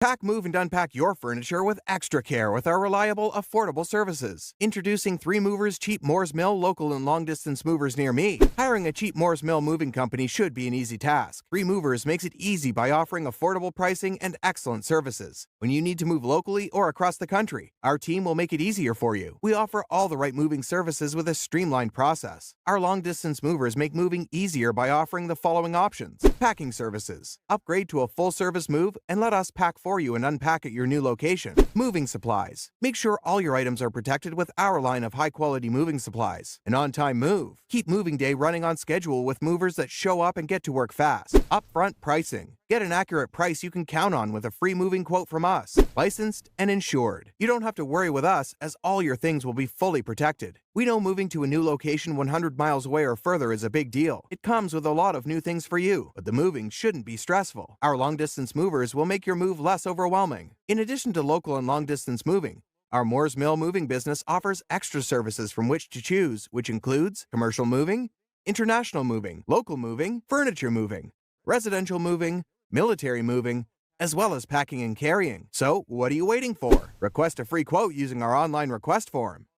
Pack, move, and unpack your furniture with extra care with our reliable, affordable services. Introducing 3 Movers Cheap Moore's Mill local and long-distance movers near me. Hiring a cheap Moore's Mill moving company should be an easy task. 3 Movers makes it easy by offering affordable pricing and excellent services. When you need to move locally or across the country, our team will make it easier for you. We offer all the right moving services with a streamlined process. Our long-distance movers make moving easier by offering the following options. Packing services. Upgrade to a full-service move and let us pack for you and unpack at your new location. Moving supplies. Make sure all your items are protected with our line of high-quality moving supplies. An on-time move. Keep moving day running on schedule with movers that show up and get to work fast. Upfront pricing. Get an accurate price you can count on with a free moving quote from us. Licensed and insured. You don't have to worry with us as all your things will be fully protected. We know moving to a new location 100 miles away or further is a big deal. It comes with a lot of new things for you, but the moving shouldn't be stressful. Our long-distance movers will make your move less overwhelming. In addition to local and long-distance moving, our Moore's Mill moving business offers extra services from which to choose, which includes commercial moving, international moving, local moving, furniture moving, residential moving, military moving, as well as packing and carrying. So, what are you waiting for? Request a free quote using our online request form.